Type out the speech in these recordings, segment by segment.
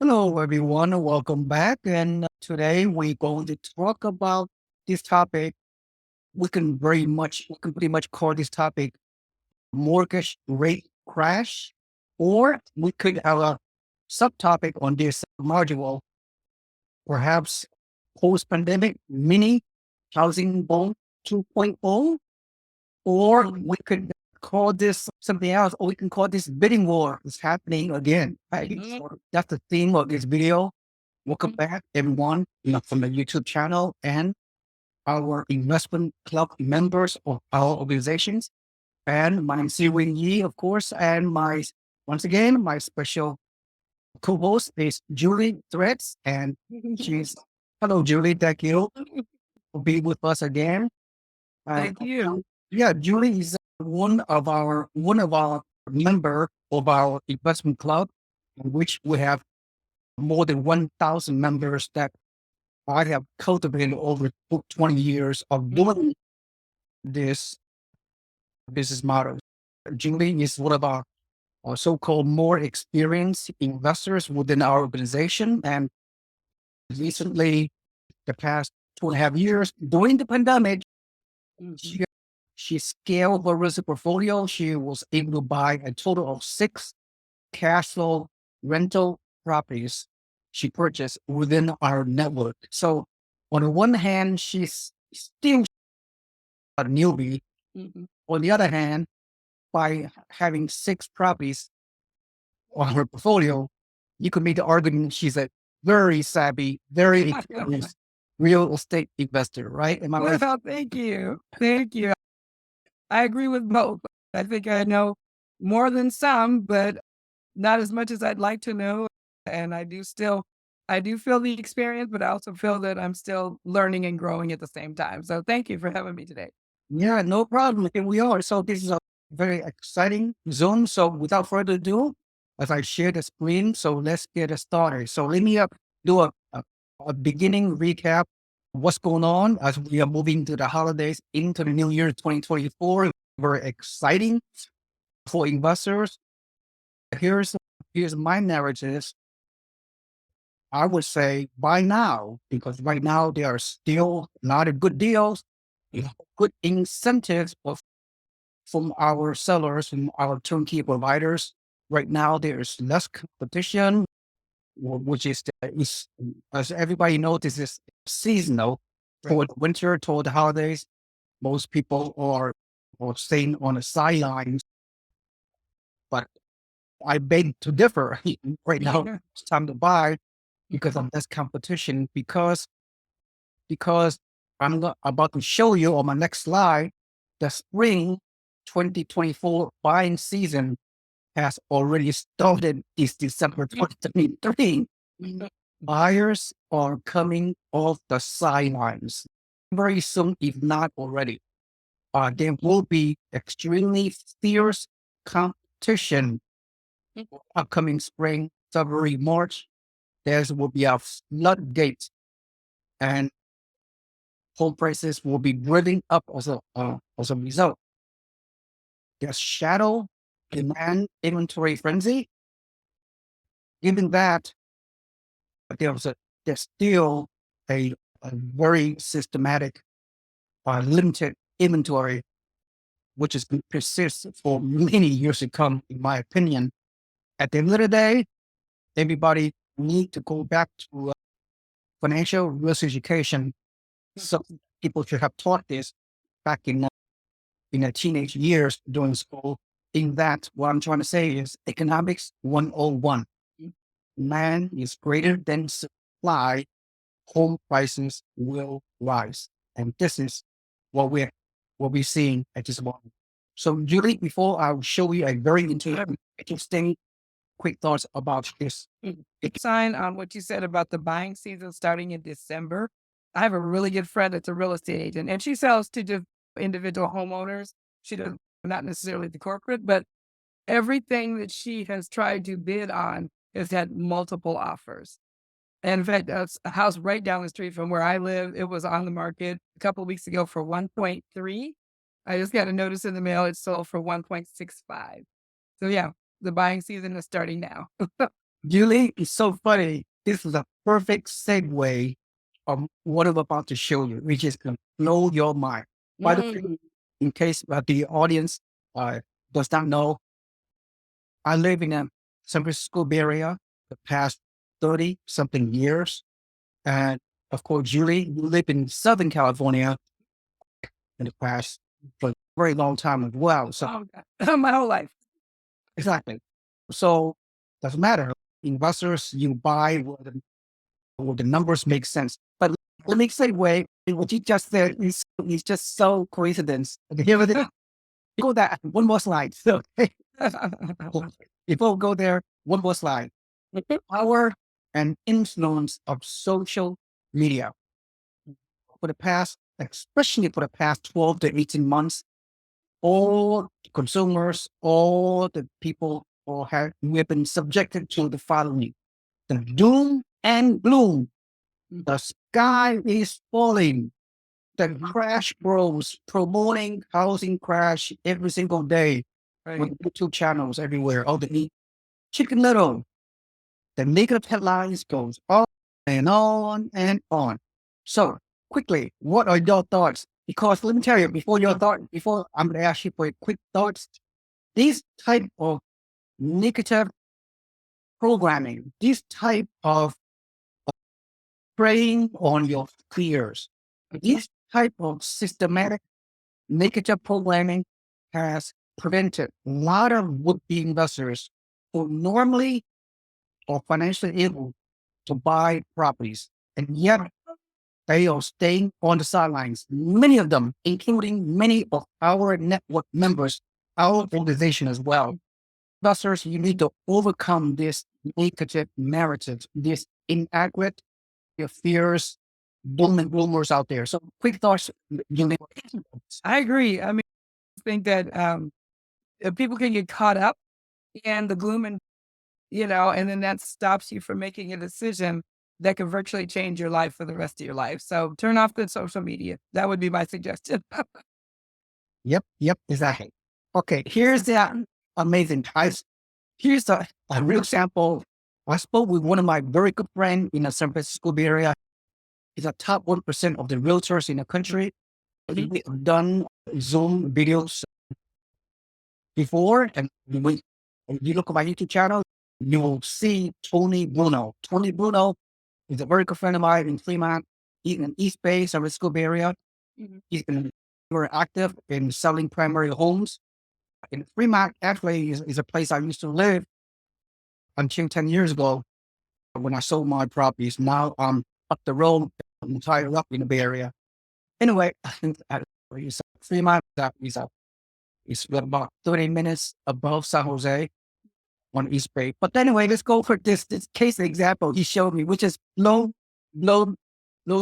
Hello, everyone. Welcome back. And today we're going to talk about this topic. We can pretty much call this topic mortgage rate crash, or we could have a subtopic on this module, perhaps post-pandemic mini housing boom 2.0, or we could call this something else, or we can call this bidding war is happening again. Right? So that's the theme of this video. Welcome back, everyone, from the YouTube channel and our investment club members of our organizations. And my name is Seewing Yee, of course, and once again, my special co-host is Julie Threads, and she's, hello, Julie, thank you for being with us again. Thank you. Yeah, Julie is one of our member of our investment club, in which we have more than 1,000 members that I have cultivated over 20 years of doing this business model. Julie is one of our so-called more experienced investors within our organization. And recently, the past 2.5 years, during the pandemic, she, she scaled her risk portfolio. She was able to buy a total of 6 cash flow rental properties she purchased within our network. So on the one hand, she's still a newbie. On the other hand, by having 6 properties on her portfolio, you could make the argument she's a very savvy, very experienced real estate investor, right? Am I right? Well, thank you. Thank you. I agree with both. I think I know more than some, but not as much as I'd like to know. And I do feel the experience, but I also feel that I'm still learning and growing at the same time. So thank you for having me today. Yeah, no problem. Here we are. So this is a very exciting Zoom. So without further ado, as I share the screen, so let's get it started. So let me do a beginning recap of what's going on as we are moving to the holidays into the new year 2024. Very exciting for investors. Here's here's my narrative. I would say buy now, because right now there are still a lot of good deals, good incentives from our sellers, from our turnkey providers. Right now, there's less competition, which is as everybody knows, this is seasonal. Toward winter, toward the holidays, most people are staying on the sidelines. But I beg to differ. Right now, it's time to buy because of less competition. Because I'm about to show you on my next slide, the spring 2024 buying season has already started this December 2023. Buyers are coming off the sidelines very soon, if not already. There will be extremely fierce competition upcoming spring, February, March. There will be a floodgate, and home prices will be driving up as a result. There's shadow demand inventory frenzy. Given that, there's still a very systematic, limited inventory, which is going to persist for many years to come, in my opinion. At the end of the day, everybody need to go back to financial risk education. So people should have taught this back in their teenage years during school. In that, what I'm trying to say is economics 101. Demand is greater than supply, home prices will rise. And this is what we're seeing at this moment. So Julie, before I'll show you a very interesting quick thoughts about this. Sign on what you said about the buying season starting in December. I have a really good friend that's a real estate agent, and she sells to just individual homeowners. She does not necessarily the corporate, but everything that she has tried to bid on has had multiple offers. And in fact, that's a house right down the street from where I live. It was on the market a couple of weeks ago for 1.3. I just got a notice in the mail. It sold for 1.65. So yeah, the buying season is starting now. Julie, it's so funny. This is a perfect segue of what I'm about to show you, which is going to blow your mind. By the way, in case the audience does not know, I live in a San Francisco Bay Area the past 30 something years. And of course, Julie, you live in Southern California in the past for a very long time as well. So My whole life. exactly. So doesn't matter. Investors, you buy where the numbers make sense. But let me say, wait, what you just said is just so coincidence. And here it is. Go that one more slide. So before we go there, one more slide. The power and influence of social media for the past, especially for the past 12 to 18 months, all consumers, all the people we have been subjected to the following: the doom and gloom. The sky is falling. The crash bros promoting housing crash every single day with YouTube channels everywhere. Oh, the Chicken Little. The negative headlines goes on and on and on. So quickly, what are your thoughts? Because let me tell you, before I'm going to ask you for quick thoughts, these type of negative programming, this type of preying on your fears, this type of systematic negative programming has prevented a lot of would-be investors who normally are financially able to buy properties, and yet they are staying on the sidelines. Many of them, including many of our network members, our organization as well. Investors, you need to overcome this negative narrative, this inaccurate fears, doom and gloomers out there. So quick thoughts. I agree. I mean, I think that people can get caught up in the gloom and, and then that stops you from making a decision that could virtually change your life for the rest of your life. So turn off the social media. That would be my suggestion. Yep, exactly. Okay, here's the amazing. Here's a real sample. I spoke with one of my very good friends in the San Francisco Bay Area. He's a top 1% of the realtors in the country. We've done Zoom videos before, and when you look at my YouTube channel, you will see Tony Bruno. Tony Bruno is a very good friend of mine in Fremont, in East Bay, San Francisco Bay Area. He's been very active in selling primary homes. In Fremont, actually, is a place I used to live until 10 years ago when I sold my properties. Now I'm up the road, I'm higher up in the Bay Area. Anyway, I think Fremont is about 30 minutes above San Jose on East Bay. But anyway, let's go for this case example he showed me, which is blows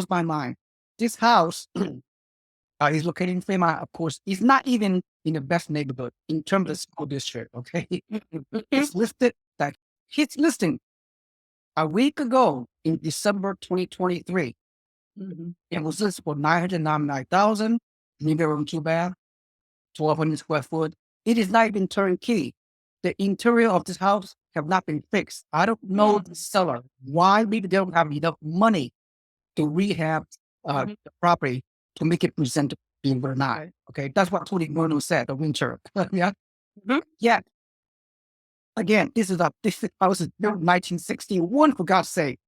my mind. This house is located in Fremont, of course. It's not even in the best neighborhood in terms of school district, okay? It's listed that his listing a week ago in December 2023. It was listed for $999,000, neither room, two bath, 1,200 square foot. It is not even turnkey. The interior of this house have not been fixed. I don't know the seller why maybe they don't have enough money to rehab the property to make it presentable or not. Okay, that's what Tony Bruno said. The winter, yeah, yeah. Again, this house is built in 1961. For God's sake,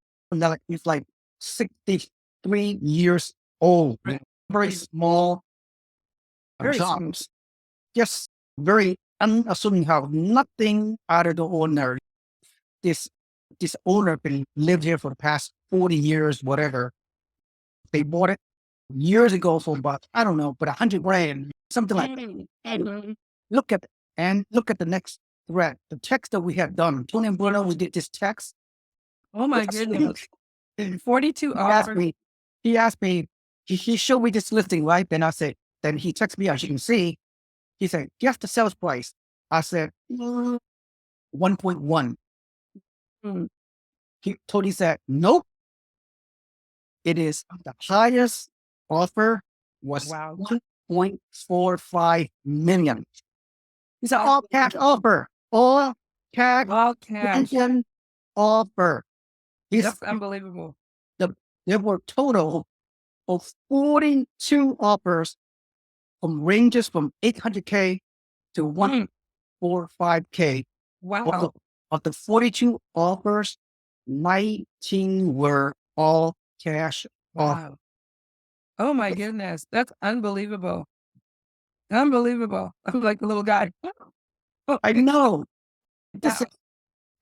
it's like 63 years old. Very small jobs. Just very unassuming house. Nothing out of the ordinary. This owner been lived here for the past 40 years, whatever. They bought it years ago for about, I don't know, but $100,000, something like that. Look at the next thread. The text that we had done. Tony and Bruno, we did this text. Oh my goodness. 42 offers. He asked me, he showed me this listing, right? Then I said, then he texted me, as you can see, he said, guess the sales price. I said, 1.1. Tony said, nope. It is the highest offer was 1.45 million. It's an all cash offer. All cash. offer. This, That's unbelievable. the, there were total of 42 offers from ranges from 800K to Mm, 145K. Of the, wow. of the 42 offers, 19 were all cash offers. Wow. Oh my goodness. That's unbelievable. Unbelievable. I'm like the little guy. Oh, I know. This wow. is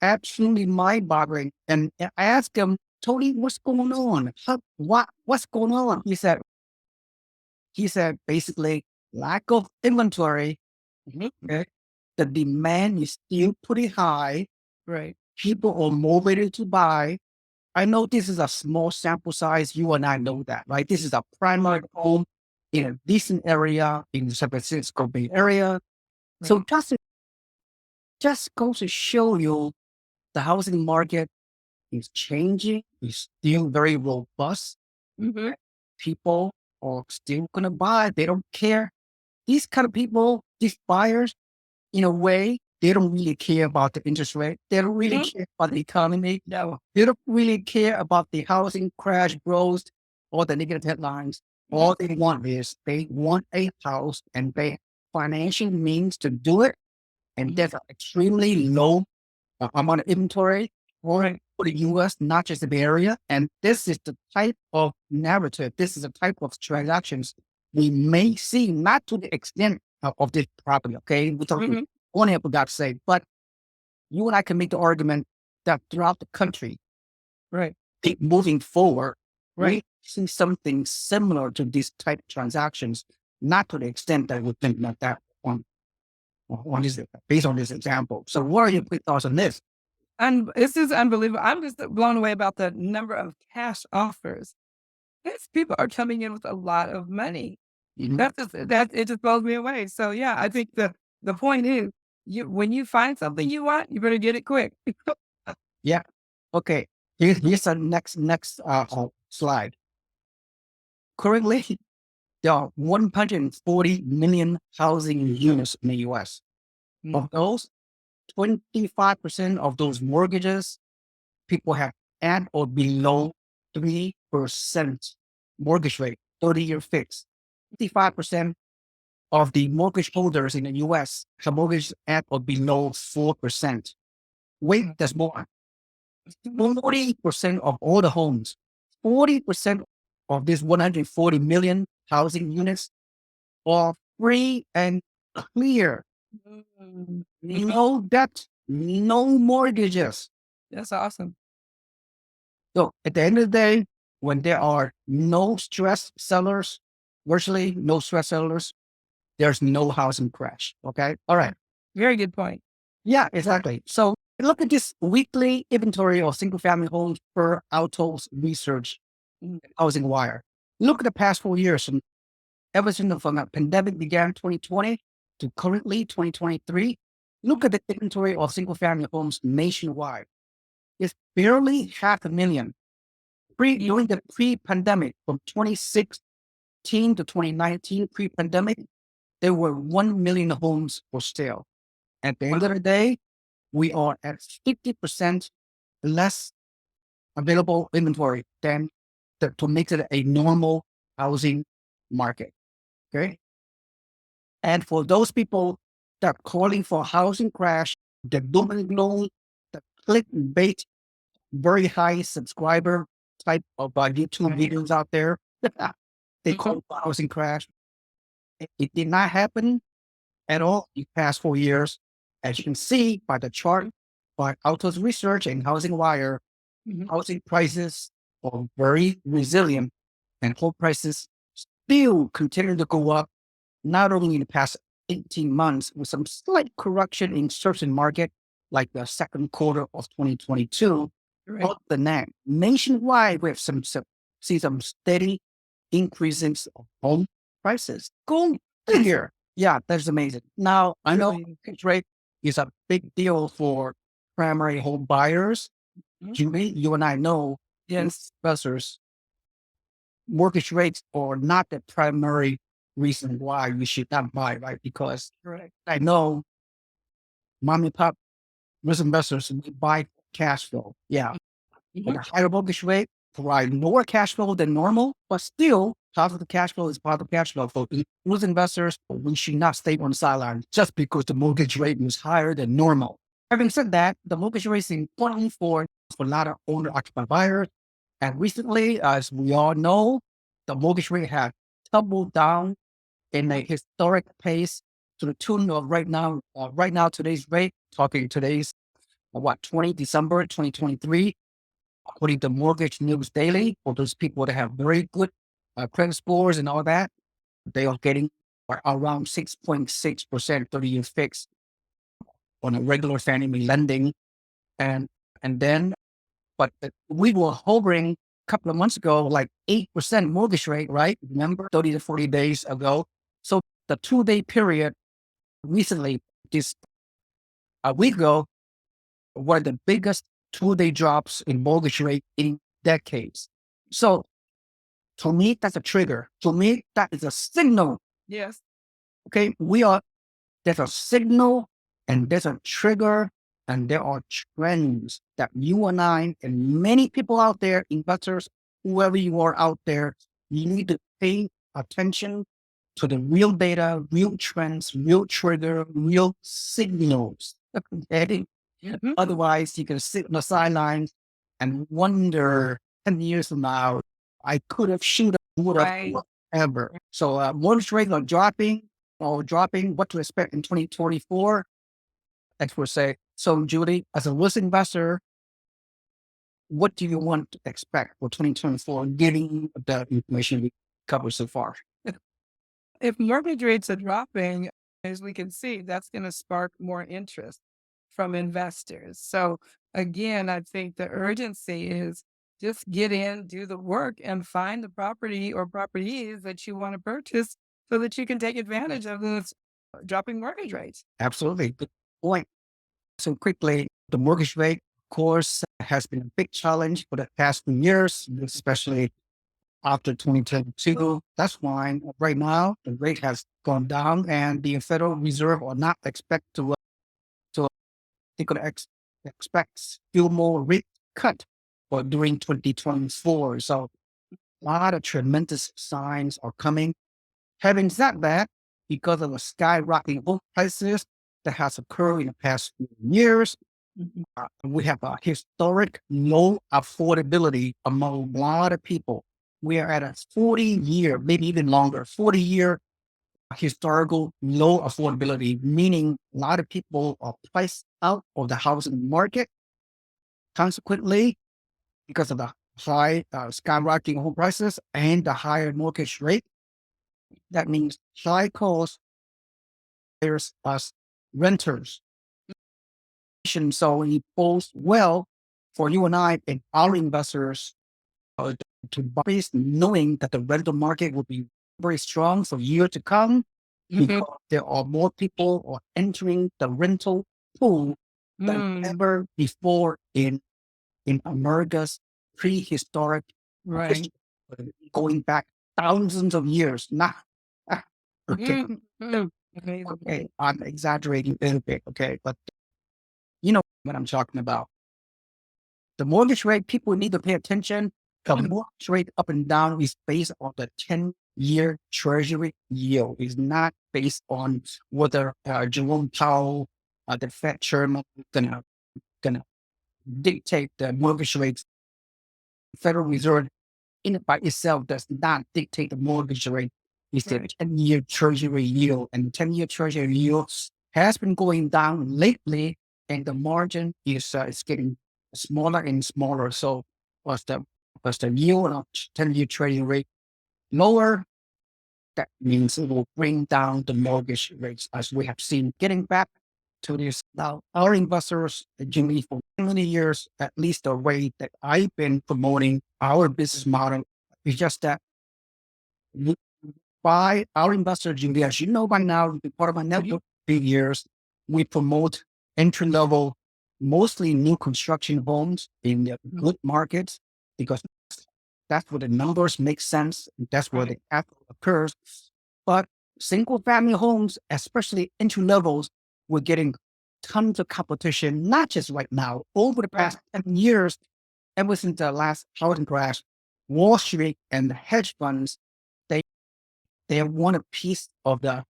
absolutely mind-boggling. And I asked him, Tony, what's going on? What's going on? He said basically lack of inventory. Mhm. Okay. The demand is still pretty high. Right. People are motivated to buy. I know this is a small sample size. You and I know that, right? This is a primary home in a decent area in the San Francisco Bay Area. So Right. just goes to show you the housing market is changing. It's still very robust. Mhm. People are still gonna buy. They don't care. These kind of people, these buyers, in a way, they don't really care about the interest rate. They don't really Mhm. care about the economy. No. They don't really care about the housing crash growth or the negative headlines. Mhm. All they want is they want a house and they financial means to do it. And Mhm. there's an extremely low amount of inventory Right. for the US, not just the Bay Area. And this is the type of narrative, this is the type of transactions we may see, not to the extent of this property. Okay. We're talking Mhm. one here, for God's sake, but you and I can make the argument that throughout the country, Right. moving forward, Right. we see something similar to these type of transactions, not to the extent that we think like that on this, based on this example. So what are your quick thoughts on this? And this is unbelievable. I'm just blown away about the number of cash offers. These people are coming in with a lot of money. Mhm. That it just blows me away. So yeah, I think the point is you when you find something you want, you better get it quick. Yeah. Okay. Here's the next slide. Currently, there are 140 million housing units in the US. Mm, Of those, 25% of those mortgages, people have at or below 3% mortgage rate, 30-year fixed. 55% of the mortgage holders in the US have mortgage at or below 4%. Wait, there's more. 40% of all the homes, 40% of these 140 million housing units are free and clear. mm, No debt, no mortgages. that's awesome. So at the end of the day, when there are no stress sellers, virtually no stress sellers, there's no housing crash. Okay. All right. Very good point. Yeah, exactly. So look at this weekly inventory of single family homes per Altos Research Mm, Housing Wire. Look at the past 4 years, and ever since the pandemic began 2020 to currently 2023. Look at the inventory of single family homes nationwide. It's barely 500,000. During the pre-pandemic, from 2016 to 2019, pre-pandemic, there were 1 million homes for sale. At the end of the day, we are at 50% less available inventory than to make it a normal housing market. Okay. And for those people that are calling for a housing crash, the doom and gloom, the clickbait, very high subscriber type of YouTube videos out there, they call it a housing crash. It did not happen at all in the past 4 years. As you can see by the chart by Autos Research and Housing Wire, mhm. housing prices are very resilient and home prices still continue to go up, not only in the past 18 months with some slight correction in certain market, like the second quarter of 2022. Right. Other than that, nationwide, we have see some steady increases of home prices. Go figure. Yeah, that's amazing. Now, I know Really. interest rate is a big deal for primary home buyers. Mhm. Julie, you and I know Yes. investors, mortgage rates are not the primary reason why you should not buy, right? Because Correct. I know mom and pop risk investors will buy cash flow. Yeah. Mhm. With a higher mortgage rate, provide more cash flow than normal, but still positive cash flow is positive cash flow. For those investors, we should not stay on the sideline just because the mortgage rate is higher than normal. Having said that, the mortgage rate is important for a lot of owner-occupied buyers. And recently, as we all know, the mortgage rate has tumbled down in a historic pace to the tune of right now, today's rate, talking today's, 20 December 2023, according to Mortgage News Daily, for those people that have very good credit scores and all that, they are getting around 6.6% 30-year fixed on a regular Fannie Mae lending. And then, but we were hovering a couple of months ago, like 8% mortgage rate, right? Remember 30 to 40 days ago. So the 2-day period recently, this a week ago, were the biggest 2-day drops in mortgage rate in decades. So to me, that's a trigger. To me, that is a signal. Yes. Okay. There's a signal and there's a trigger and there are trends that you and I and many people out there, investors, whoever you are out there, you need to pay attention to the real data, real trends, real trigger, real signals. Okay? Mhm. Otherwise, you can sit on the sidelines and wonder 10 years from now, I could have, should have, would have, Right. whatever. So mortgage rates are dropping what to expect in 2024, experts say. So Judy, as a risk investor, what do you want to expect for 2024, given the information we covered so far? If mortgage rates are dropping, as we can see, that's going to spark more interest from investors. So again, I think the urgency is just get in, do the work, and find the property or properties that you want to purchase so that you can take advantage of those dropping mortgage rates. Absolutely. Good point. So quickly, the mortgage rate, of course, has been a big challenge for the past few years, especially after 2022. That's why right now the rate has gone down and the Federal Reserve are not expect to they're going to expect few more rate cut for during 2024. So a lot of tremendous signs are coming. Having said that, because of the skyrocketing home prices that has occurred in the past few years, Mhm. we have a historic low affordability among a lot of people. We are at a 40-year, maybe even longer, 40-year historical low affordability, meaning a lot of people are priced out of the housing market. Consequently, because of the high skyrocketing home prices and the higher mortgage rate, that means high cost there's us renters. So it bodes well for you and I and our investors to buy knowing that the rental market will be very strong for years to come Mhm. because there are more people are entering the rental pool than Mm, ever before in America's prehistoric right. history, going back thousands of years. Not okay, Mhm. Mm. Amazing. okay, I'm exaggerating a little bit, okay, but you know what I'm talking about. The mortgage rate, people need to pay attention. The mortgage rate up and down is based on the 10-year treasury yield. It's not based on whether Jerome Powell, the Fed chairman, gonna dictate the mortgage rates. Federal Reserve in it by itself does not dictate the mortgage rate. It's the Right. 10-year treasury yield, and the 10-year treasury yield has been going down lately, and the margin is getting smaller and smaller. So was the yield of 10-year treasury rate lower, that means it will bring down the mortgage rates, as we have seen. Getting back to this now, our investors, Jimmy, for many years, at least the way that I've been promoting our business model is just that by our investor, Jimmy, as you know by now, you've been part of my network for 3 years, we promote entry level, mostly new construction homes in the good markets because that's where the numbers make sense. That's where the Right. capital occurs. But single family homes, especially entry levels, we're getting tons of competition, not just right now, over the past 10 years, ever since the last housing crash, Wall Street and the hedge funds, they, they want a piece of the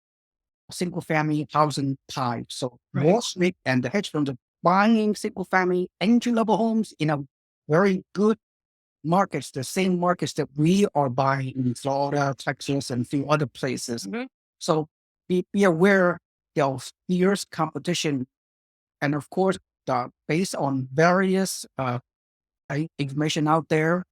single family housing pie. So Wall Street and the hedge funds are buying single family entry level homes in a very good markets, the same markets that we are buying in Florida, Texas, and a few other places. So be aware there's fierce competition. And of course, based on various information out there,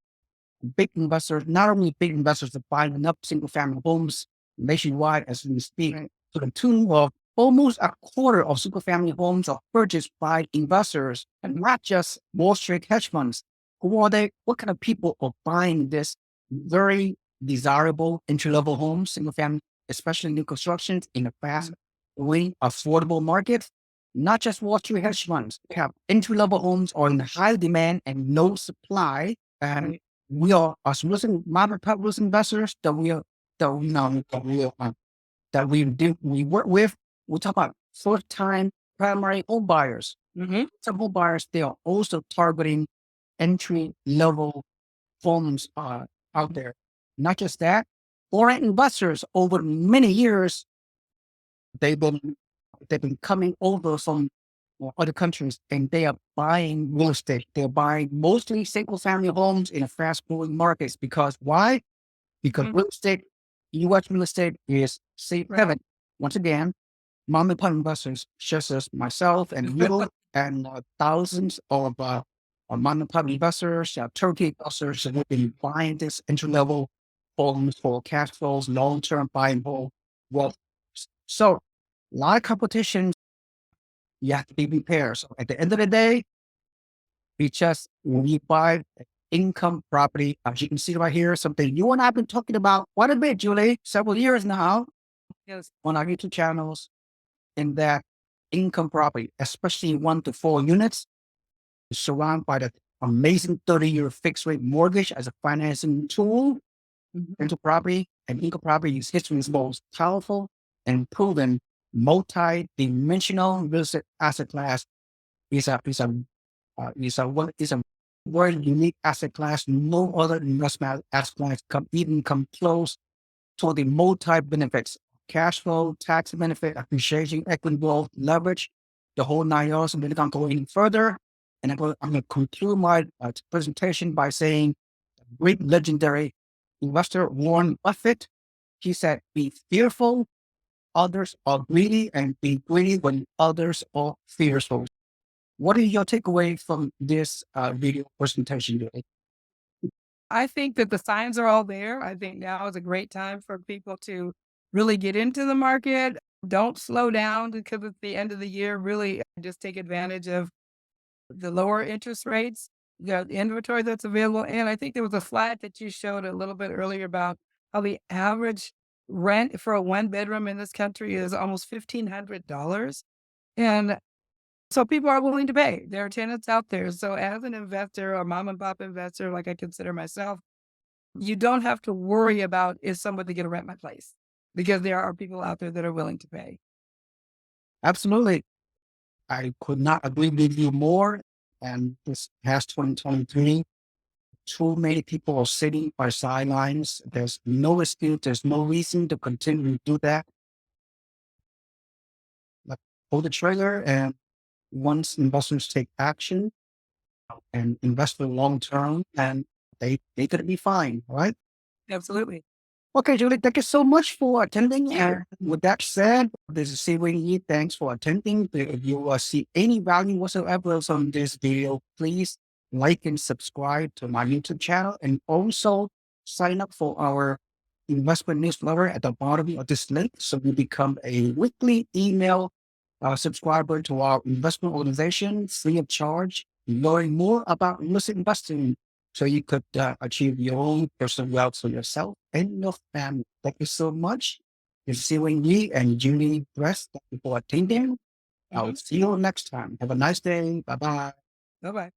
big investors, not only big investors are buying enough single family homes nationwide as we speak, to the tune of almost a quarter of single family homes are purchased by investors and not just Wall Street hedge funds. Who are they? What kind of people are buying this very desirable entry level homes, single family, especially new constructions in a fast growing, affordable market? Not just Wall Street hedge funds. We have entry level homes are in high demand and no supply. And we are, as Wilson, modern pop Wilson investors we work with, we talk about first time primary home buyers. Some home buyers, they are also targeting entry level homes out there. Not just that, foreign investors over many years, they've been coming over from other countries and they are buying real estate. They're buying mostly single family homes in a fast growing markets. Because why? Because real estate, U.S. real estate is safe haven. Once again, mom and pop investors, just as myself and you and thousands of mom and pop investors, Turnkey investors, have been buying this entry level homes for cash flows, long term buying whole wealth. So, a lot of competition. You have to be prepared. So, at the end of the day, we buy income property, as you can see right here, something you and I have been talking about quite a bit, Julie, several years now on our YouTube channels, in that income property, especially 1 to 4 units, is surrounded by the amazing 30-year fixed rate mortgage as a financing tool into property. And income property is history's most powerful and proven multi-dimensional real estate asset class. Is a very unique asset class. No other investment asset class come close to the multi benefits: cash flow, tax benefit, appreciation, equity growth, leverage, the whole 9 yards. I'm going to go any further, and I'm going to conclude my presentation by saying, great legendary investor Warren Buffett, he said, "Be fearful, others are greedy, and be greedy when others are fearful." What are your takeaway from this video presentation, Julie? I think that the signs are all there. I think now is a great time for people to really get into the market. Don't slow down because it's the end of the year. Really just take advantage of the lower interest rates, the inventory that's available. And I think there was a slide that you showed a little bit earlier about how the average rent for a 1 bedroom in this country is almost $1,500. And so people are willing to pay. There are tenants out there. So as an investor or mom and pop investor, like I consider myself, you don't have to worry about, is somebody going to rent my place? Because there are people out there that are willing to pay. Absolutely. I could not agree with you more. And this past 2023, too many people are sitting by sidelines. There's no excuse. There's no reason to continue to do that. Like, pull the trigger, and once investors take action and invest for the long term, and they could be fine, right? Absolutely. Okay, Julie, thank you so much for attending. And with that said, this is Seewing Yee. Thanks for attending. If you see any value whatsoever from this video, please like and subscribe to my YouTube channel, and also sign up for our investment newsletter at the bottom of this link so you become a weekly email subscriber to our investment organization free of charge. Learn more about real estate investing so you could achieve your own personal wealth for yourself and your family. Thank you so much. It's Seewing Yee and Julie Brest. Thank you for attending. I'll see you next time. Have a nice day. Bye-bye. Bye bye.